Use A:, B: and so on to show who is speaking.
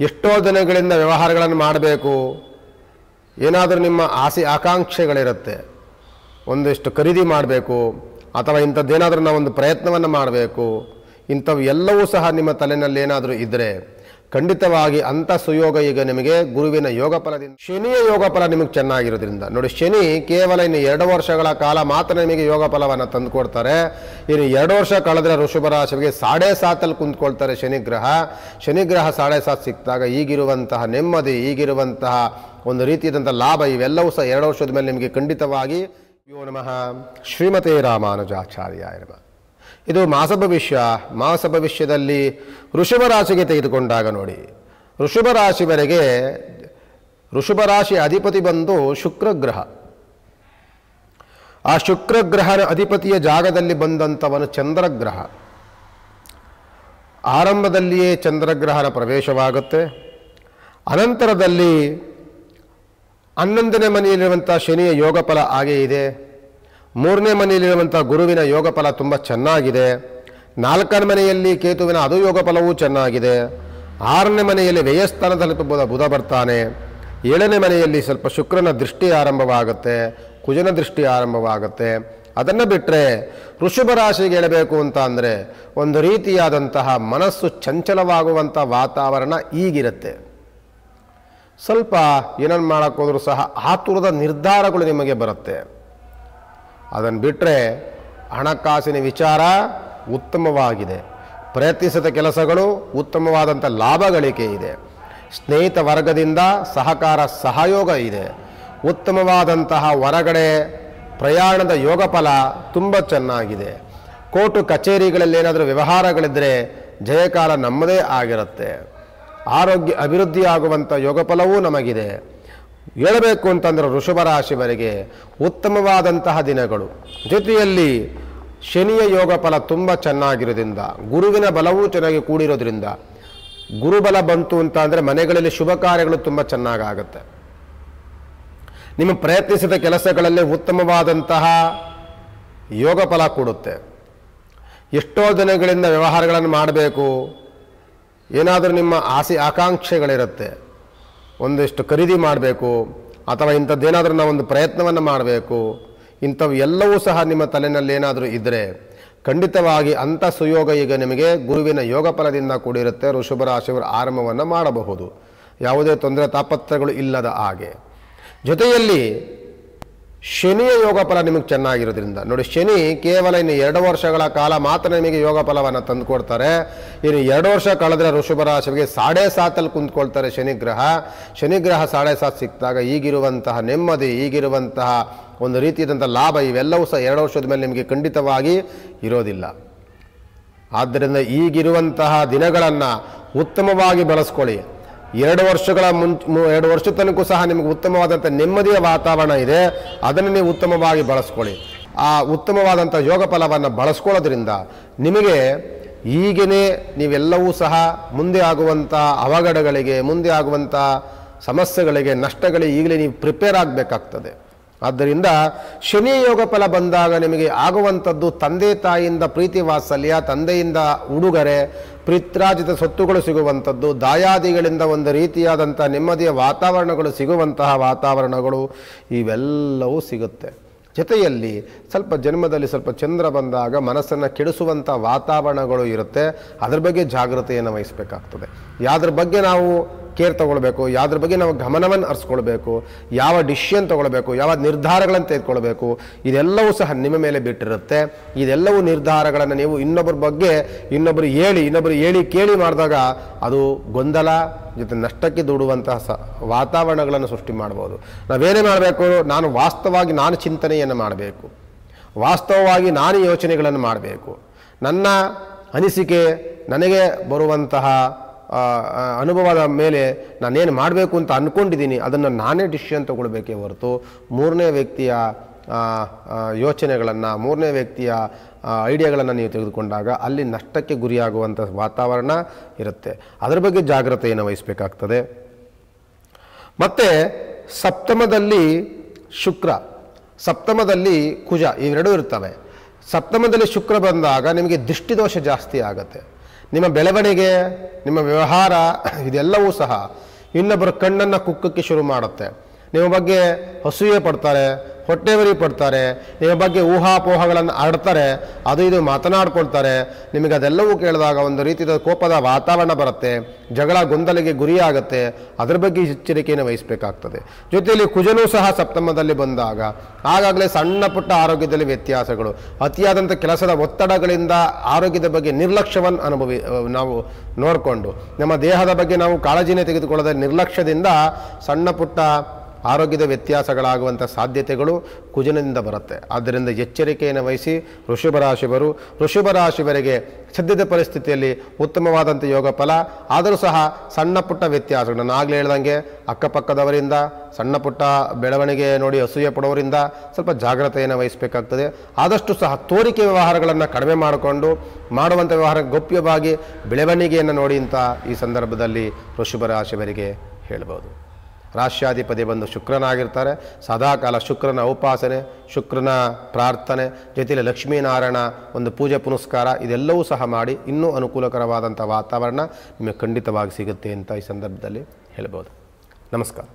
A: ಎಷ್ಟೋ ದಿನಗಳಿಂದ ವ್ಯವಹಾರಗಳನ್ನು ಮಾಡಬೇಕು, ಏನಾದರೂ ನಿಮ್ಮ ಆಸೆ ಆಕಾಂಕ್ಷೆಗಳಿರುತ್ತೆ, ಒಂದಿಷ್ಟು ಖರೀದಿ ಮಾಡಬೇಕು ಅಥವಾ ಇಂಥದ್ದೇನಾದರೂ ನಾವೊಂದು ಪ್ರಯತ್ನವನ್ನು ಮಾಡಬೇಕು, ಇಂಥವು ಎಲ್ಲವೂ ಸಹ ನಿಮ್ಮ ತಲೆಯಲ್ಲಿ ಏನಾದರೂ ಇದ್ದರೆ ಖಂಡಿತವಾಗಿ ಅಂಥ ಸುಯೋಗ ಈಗ ನಿಮಗೆ ಗುರುವಿನ ಯೋಗ ಫಲದಿಂದ, ಶನಿಯ ಯೋಗ ಫಲ ನಿಮಗೆ ಚೆನ್ನಾಗಿರೋದ್ರಿಂದ ನೋಡಿ, ಶನಿ ಕೇವಲ ಇನ್ನು 2 ವರ್ಷಗಳ ಕಾಲ ಮಾತ್ರ ನಿಮಗೆ ಯೋಗ ಫಲವನ್ನು ತಂದುಕೊಡ್ತಾರೆ. ಇನ್ನು 2 ವರ್ಷ ಕಳೆದ್ರೆ ವೃಷಭ ರಾಶಿಗೆ 7.5 ಕುಂತ್ಕೊಳ್ತಾರೆ ಶನಿಗ್ರಹ. ಶನಿಗ್ರಹ 7.5 ಸಿಕ್ಕಿದಾಗ ಈಗಿರುವಂತಹ ನೆಮ್ಮದಿ, ಈಗಿರುವಂತಹ ಒಂದು ರೀತಿಯಾದಂಥ ಲಾಭ ಇವೆಲ್ಲವೂ ಸಹ 2 ವರ್ಷದ ಮೇಲೆ ನಿಮಗೆ ಖಂಡಿತವಾಗಿ. ಯೋ ನಮಃ ಶ್ರೀಮತೆ ರಾಮಾನುಜಾಚಾರ್ಯಾಯ ನಮಃ. ಇದು ಮಾಸ ಭವಿಷ್ಯ. ಮಾಸ ಭವಿಷ್ಯದಲ್ಲಿ ವೃಷಭ ರಾಶಿಗೆ ತೆಗೆದುಕೊಂಡಾಗ ನೋಡಿ, ವೃಷಭ ರಾಶಿವರೆಗೆ ವೃಷಭ ರಾಶಿ ಅಧಿಪತಿ ಬಂದು ಶುಕ್ರಗ್ರಹ. ಆ ಶುಕ್ರಗ್ರಹನ ಅಧಿಪತಿಯ ಜಾಗದಲ್ಲಿ ಬಂದಂಥವನು ಚಂದ್ರಗ್ರಹ. ಆರಂಭದಲ್ಲಿಯೇ ಚಂದ್ರಗ್ರಹನ ಪ್ರವೇಶವಾಗುತ್ತೆ. ಅನಂತರದಲ್ಲಿ 11ನೇ ಮನೆಯಲ್ಲಿರುವಂಥ ಶನಿಯ ಯೋಗ ಫಲ ಹಾಗೇ ಇದೆ. 3ನೇ ಮನೆಯಲ್ಲಿರುವಂಥ ಗುರುವಿನ ಯೋಗ ಫಲ ತುಂಬ ಚೆನ್ನಾಗಿದೆ. 4ನೇ ಮನೆಯಲ್ಲಿ ಕೇತುವಿನ ಅದು ಯೋಗ ಫಲವೂ ಚೆನ್ನಾಗಿದೆ. 6ನೇ ಮನೆಯಲ್ಲಿ ವ್ಯಯಸ್ಥಾನದಲ್ಲಿ ಬುಧ ಬರ್ತಾನೆ. 7ನೇ ಮನೆಯಲ್ಲಿ ಸ್ವಲ್ಪ ಶುಕ್ರನ ದೃಷ್ಟಿ ಆರಂಭವಾಗುತ್ತೆ, ಕುಜನ ದೃಷ್ಟಿ ಆರಂಭವಾಗುತ್ತೆ. ಅದನ್ನು ಬಿಟ್ಟರೆ ವೃಷಭ ರಾಶಿಗೆ ಹೇಳಬೇಕು ಅಂತ ಅಂದರೆ ಒಂದು ರೀತಿಯಾದಂತಹ ಮನಸ್ಸು ಚಂಚಲವಾಗುವಂಥ ವಾತಾವರಣ ಈಗಿರುತ್ತೆ. ಸ್ವಲ್ಪ ಏನನ್ನು ಮಾಡೋಕ್ಕೋದ್ರೂ ಸಹ ಆತುರದ ನಿರ್ಧಾರಗಳು ನಿಮಗೆ ಬರುತ್ತೆ. ಅದನ್ನು ಬಿಟ್ಟರೆ ಹಣಕಾಸಿನ ವಿಚಾರ ಉತ್ತಮವಾಗಿದೆ. ಪ್ರಯತ್ನಿಸಿದ ಕೆಲಸಗಳು ಉತ್ತಮವಾದಂಥ ಲಾಭ ಗಳಿಕೆ ಇದೆ. ಸ್ನೇಹಿತ ವರ್ಗದಿಂದ ಸಹಕಾರ ಸಹಯೋಗ ಇದೆ. ಉತ್ತಮವಾದಂತಹ ಹೊರಗಡೆ ಪ್ರಯಾಣದ ಯೋಗ ಫಲ ತುಂಬ ಚೆನ್ನಾಗಿದೆ. ಕೋರ್ಟು ಕಚೇರಿಗಳಲ್ಲಿ ಏನಾದರೂ ವ್ಯವಹಾರಗಳಿದ್ದರೆ ಜಯಕಾಲ ನಮ್ಮದೇ ಆಗಿರುತ್ತೆ. ಆರೋಗ್ಯ ಅಭಿವೃದ್ಧಿ ಆಗುವಂಥ ಯೋಗ ಫಲವೂ ನಮಗಿದೆ. ಹೇಳಬೇಕು ಅಂತಂದರೆ ವೃಷಭ ರಾಶಿವರೆಗೆ ಉತ್ತಮವಾದಂತಹ ದಿನಗಳು. ಜೊತೆಯಲ್ಲಿ ಶನಿಯ ಯೋಗ ಫಲ ತುಂಬ ಚೆನ್ನಾಗಿರೋದ್ರಿಂದ, ಗುರುವಿನ ಬಲವೂ ಚೆನ್ನಾಗಿ ಕೂಡಿರೋದ್ರಿಂದ, ಗುರುಬಲ ಬಂತು ಅಂತ ಅಂದರೆ ಮನೆಗಳಲ್ಲಿ ಶುಭ ಕಾರ್ಯಗಳು ತುಂಬ ಚೆನ್ನಾಗಾಗುತ್ತೆ. ನಿಮ್ಮ ಪ್ರಯತ್ನಿಸಿದ ಕೆಲಸಗಳಲ್ಲಿ ಉತ್ತಮವಾದಂತಹ ಯೋಗ ಫಲ ಕೊಡುತ್ತೆ. ಎಷ್ಟೋ ದಿನಗಳಿಂದ ವ್ಯವಹಾರಗಳನ್ನು ಮಾಡಬೇಕು, ಏನಾದರೂ ನಿಮ್ಮ ಆಸೆ ಆಕಾಂಕ್ಷೆಗಳಿರುತ್ತೆ, ಒಂದಿಷ್ಟು ಖರೀದಿ ಮಾಡಬೇಕು ಅಥವಾ ಇಂಥದ್ದೇನಾದರೂ ನಾವೊಂದು ಪ್ರಯತ್ನವನ್ನು ಮಾಡಬೇಕು, ಇಂಥವು ಎಲ್ಲವೂ ಸಹ ನಿಮ್ಮ ತಲೆಯಲ್ಲಿ ಏನಾದರೂ ಇದ್ದರೆ ಖಂಡಿತವಾಗಿ ಅಂಥ ಸುಯೋಗ ಈಗ ನಿಮಗೆ ಗುರುವಿನ ಯೋಗ ಫಲದಿಂದ ಕೂಡಿರುತ್ತೆ. ವೃಷಭ ರಾಶಿಯವರು ಆರಂಭವನ್ನು ಮಾಡಬಹುದು, ಯಾವುದೇ ತೊಂದರೆ ತಾಪತ್ರಗಳು ಇಲ್ಲದ ಹಾಗೆ. ಜೊತೆಯಲ್ಲಿ ಶನಿಯ ಯೋಗ ಫಲ ನಿಮಗೆ ಚೆನ್ನಾಗಿರೋದ್ರಿಂದ ನೋಡಿ, ಶನಿ ಕೇವಲ ಇನ್ನು 2 ವರ್ಷಗಳ ಕಾಲ ಮಾತ್ರ ನಿಮಗೆ ಯೋಗ ಫಲವನ್ನು ತಂದುಕೊಡ್ತಾರೆ. ಇನ್ನು 2 ವರ್ಷ ಕಳೆದ್ರೆ ವೃಷಭ ರಾಶಿಗೆ 7.5 ಕುಂತ್ಕೊಳ್ತಾರೆ ಶನಿಗ್ರಹ. ಶನಿಗ್ರಹ 7.5 ಸಿಕ್ಕಿದಾಗ ಈಗಿರುವಂತಹ ನೆಮ್ಮದಿ, ಈಗಿರುವಂತಹ ಒಂದು ರೀತಿಯಾದಂಥ ಲಾಭ ಇವೆಲ್ಲವೂ ಸಹ 2 ವರ್ಷದ ಮೇಲೆ ನಿಮಗೆ ಖಂಡಿತವಾಗಿ ಇರೋದಿಲ್ಲ. ಆದ್ದರಿಂದ ಈಗಿರುವಂತಹ ದಿನಗಳನ್ನು ಉತ್ತಮವಾಗಿ ಬಳಸ್ಕೊಳ್ಳಿ. 2 ವರ್ಷಗಳ 2 ವರ್ಷದ ತನಕ ಸಹ ನಿಮಗೆ ಉತ್ತಮವಾದಂಥ ನೆಮ್ಮದಿಯ ವಾತಾವರಣ ಇದೆ. ಅದನ್ನು ನೀವು ಉತ್ತಮವಾಗಿ ಬಳಸ್ಕೊಳ್ಳಿ. ಆ ಉತ್ತಮವಾದಂಥ ಯೋಗ ಫಲವನ್ನು ಬಳಸ್ಕೊಳ್ಳೋದ್ರಿಂದ ನಿಮಗೆ ಈಗನೇ ನೀವೆಲ್ಲವೂ ಸಹ ಮುಂದೆ ಆಗುವಂಥ ಅವಘಡಗಳಿಗೆ, ಮುಂದೆ ಆಗುವಂಥ ಸಮಸ್ಯೆಗಳಿಗೆ, ನಷ್ಟಗಳಿಗೆ ಈಗಲೇ ನೀವು ಪ್ರಿಪೇರ್ ಆಗಬೇಕಾಗ್ತದೆ. ಆದ್ದರಿಂದ ಶನಿ ಯೋಗ ಫಲ ಬಂದಾಗ ನಿಮಗೆ ಆಗುವಂಥದ್ದು ತಂದೆ ತಾಯಿಯಿಂದ ಪ್ರೀತಿ ವಾತ್ಸಲ್ಯ, ತಂದೆಯಿಂದ ಉಡುಗೊರೆ, ಪಿತ್ರಾರ್ಜಿತ ಸ್ವತ್ತುಗಳು ಸಿಗುವಂಥದ್ದು, ದಾಯಾದಿಗಳಿಂದ ಒಂದು ರೀತಿಯಾದಂಥ ನೆಮ್ಮದಿಯ ವಾತಾವರಣಗಳು ಸಿಗುವಂತಹ ವಾತಾವರಣಗಳು ಇವೆಲ್ಲವೂ ಸಿಗುತ್ತೆ. ಜೊತೆಯಲ್ಲಿ ಸ್ವಲ್ಪ ಜನ್ಮದಲ್ಲಿ ಸ್ವಲ್ಪ ಚಂದ್ರ ಬಂದಾಗ ಮನಸ್ಸನ್ನು ಕೆಡಿಸುವಂಥ ವಾತಾವರಣಗಳು ಇರುತ್ತೆ. ಅದರ ಬಗ್ಗೆ ಜಾಗೃತೆಯನ್ನು ವಹಿಸಬೇಕಾಗ್ತದೆ. ಯಾವುದ್ರ ಬಗ್ಗೆ ನಾವು ಕೇರ್ ತೊಗೊಳ್ಬೇಕು, ಯಾವುದ್ರ ಬಗ್ಗೆ ನಾವು ಗಮನವನ್ನು ಹರಿಸ್ಕೊಳ್ಬೇಕು, ಯಾವ ಡಿಸಿಷನ್ ತೊಗೊಳ್ಬೇಕು, ಯಾವ ನಿರ್ಧಾರಗಳನ್ನು ತೆಗೆದುಕೊಳ್ಬೇಕು, ಇದೆಲ್ಲವೂ ಸಹ ನಿಮ್ಮ ಮೇಲೆ ಬಿಟ್ಟಿರುತ್ತೆ. ಇದೆಲ್ಲವೂ ನಿರ್ಧಾರಗಳನ್ನು ನೀವು ಇನ್ನೊಬ್ಬರು ಹೇಳಿ ಕೇಳಿ ಮಾಡಿದಾಗ ಅದು ಗೊಂದಲ ಜೊತೆ ನಷ್ಟಕ್ಕೆ ದೂಡುವಂತಹ ವಾತಾವರಣಗಳನ್ನು ಸೃಷ್ಟಿ ಮಾಡ್ಬೋದು. ನಾವೇನೇ ಮಾಡಬೇಕು, ನಾನು ಚಿಂತನೆಯನ್ನು ಮಾಡಬೇಕು, ವಾಸ್ತವವಾಗಿ ನಾನು ಯೋಚನೆಗಳನ್ನು ಮಾಡಬೇಕು. ನನ್ನ ಅನಿಸಿಕೆ, ನನಗೆ ಬರುವಂತಹ ಅನುಭವದ ಮೇಲೆ ನಾನೇನು ಮಾಡಬೇಕು ಅಂತ ಅಂದ್ಕೊಂಡಿದ್ದೀನಿ ಅದನ್ನು ನಾನೇ ಡಿಸಿಷನ್ ತಗೊಳ್ಬೇಕೇ ಹೊರತು ಮೂರನೇ ವ್ಯಕ್ತಿಯ ಯೋಚನೆಗಳನ್ನು, ಮೂರನೇ ವ್ಯಕ್ತಿಯ ಐಡಿಯಾಗಳನ್ನು ನೀವು ತೆಗೆದುಕೊಂಡಾಗ ಅಲ್ಲಿ ನಷ್ಟಕ್ಕೆ ಗುರಿಯಾಗುವಂಥ ವಾತಾವರಣ ಇರುತ್ತೆ. ಅದರ ಬಗ್ಗೆ ಜಾಗ್ರತೆಯನ್ನು ವಹಿಸಬೇಕಾಗ್ತದೆ. ಮತ್ತು ಸಪ್ತಮದಲ್ಲಿ ಶುಕ್ರ, ಸಪ್ತಮದಲ್ಲಿ ಕುಜ ಇವೆರಡೂ ಇರ್ತವೆ. ಸಪ್ತಮದಲ್ಲಿ ಶುಕ್ರ ಬಂದಾಗ ನಿಮಗೆ ದೃಷ್ಟಿದೋಷ ಜಾಸ್ತಿ ಆಗುತ್ತೆ. ನಿಮ್ಮ ಬೆಳವಣಿಗೆ, ನಿಮ್ಮ ವ್ಯವಹಾರ ಇದೆಲ್ಲವೂ ಸಹ ಇನ್ನೊಬ್ಬರ ಕಣ್ಣನ್ನು ಕುಕ್ಕಕ್ಕೆ ಶುರು ಮಾಡುತ್ತೆ. ನಿಮ್ಮ ಬಗ್ಗೆ ಅಸೂಯೆ ಪಡ್ತಾರೆ, ಹೊಟ್ಟೆವರಿ ಪಡ್ತಾರೆ, ನಿಮ್ಮ ಬಗ್ಗೆ ಊಹಾಪೋಹಗಳನ್ನು ಹರಡ್ತಾರೆ, ಅದು ಇದು ಮಾತನಾಡ್ಕೊಳ್ತಾರೆ. ನಿಮಗೆ ಅದೆಲ್ಲವೂ ಕೇಳಿದಾಗ ಒಂದು ರೀತಿಯ ಕೋಪದ ವಾತಾವರಣ ಬರುತ್ತೆ, ಜಗಳ ಗೊಂದಲಿಗೆ ಗುರಿಯಾಗುತ್ತೆ. ಅದರ ಬಗ್ಗೆ ಎಚ್ಚರಿಕೆಯನ್ನು ವಹಿಸಬೇಕಾಗ್ತದೆ. ಜೊತೆಯಲ್ಲಿ ಕುಜನೂ ಸಹ ಸಪ್ತಮದಲ್ಲಿ ಬಂದಾಗ ಆಗಾಗಲೇ ಸಣ್ಣ ಪುಟ್ಟ ಆರೋಗ್ಯದಲ್ಲಿ ವ್ಯತ್ಯಾಸಗಳು, ಅತಿಯಾದಂಥ ಕೆಲಸದ ಒತ್ತಡಗಳಿಂದ ಆರೋಗ್ಯದ ಬಗ್ಗೆ ನಿರ್ಲಕ್ಷ್ಯವನ್ನು ನಾವು ನೋಡಿಕೊಂಡು ನಮ್ಮ ದೇಹದ ಬಗ್ಗೆ ನಾವು ಕಾಳಜಿನೇ ತೆಗೆದುಕೊಳ್ಳದ ನಿರ್ಲಕ್ಷ್ಯದಿಂದ ಸಣ್ಣ ಪುಟ್ಟ ಆರೋಗ್ಯದ ವ್ಯತ್ಯಾಸಗಳಾಗುವಂಥ ಸಾಧ್ಯತೆಗಳು ಕುಜನಿಂದ ಬರುತ್ತೆ. ಆದ್ದರಿಂದ ಎಚ್ಚರಿಕೆಯನ್ನು ವಹಿಸಿ ವೃಷಭ ರಾಶಿಯವರಿಗೆ ಸದ್ಯದ ಪರಿಸ್ಥಿತಿಯಲ್ಲಿ ಉತ್ತಮವಾದಂಥ ಯೋಗ ಫಲ. ಆದರೂ ಸಹ ಸಣ್ಣ ಪುಟ್ಟ ವ್ಯತ್ಯಾಸಗಳು, ನಾನು ಆಗಲೇ ಹೇಳ್ದಂಗೆ ಅಕ್ಕಪಕ್ಕದವರಿಂದ ಸಣ್ಣ ಪುಟ್ಟ ಬೆಳವಣಿಗೆ ನೋಡಿ ಅಸೂಯೆ ಪಡೋರಿಂದ ಸ್ವಲ್ಪ ಜಾಗ್ರತೆಯನ್ನು ವಹಿಸಬೇಕಾಗ್ತದೆ. ಆದಷ್ಟು ಸಹ ತೋರಿಕೆ ವ್ಯವಹಾರಗಳನ್ನು ಕಡಿಮೆ ಮಾಡಿಕೊಂಡು ಮಾಡುವಂಥ ವ್ಯವಹಾರ ಗೌಪ್ಯವಾಗಿ ಬೆಳವಣಿಗೆಯನ್ನು ನೋಡಿ ಅಂತ ಈ ಸಂದರ್ಭದಲ್ಲಿ ವೃಷಭ ರಾಶಿಯವರಿಗೆ ಹೇಳ್ಬೋದು. ರಾಶ್ಯಾಧಿಪತಿ ಬಂದು ಶುಕ್ರನಾಗಿರ್ತಾರೆ. ಸದಾಕಾಲ ಶುಕ್ರನ ಉಪಾಸನೆ, ಶುಕ್ರನ ಪ್ರಾರ್ಥನೆ, ಜೊತೆಯಲ್ಲಿ ಲಕ್ಷ್ಮೀನಾರಾಯಣ ಒಂದು ಪೂಜೆ ಪುನಸ್ಕಾರ ಇದೆಲ್ಲವೂ ಸಹ ಮಾಡಿ ಇನ್ನೂ ಅನುಕೂಲಕರವಾದಂಥ ವಾತಾವರಣ ನಿಮಗೆ ಖಂಡಿತವಾಗಿ ಸಿಗುತ್ತೆ ಅಂತ ಈ ಸಂದರ್ಭದಲ್ಲಿ ಹೇಳ್ಬೋದು. ನಮಸ್ಕಾರ.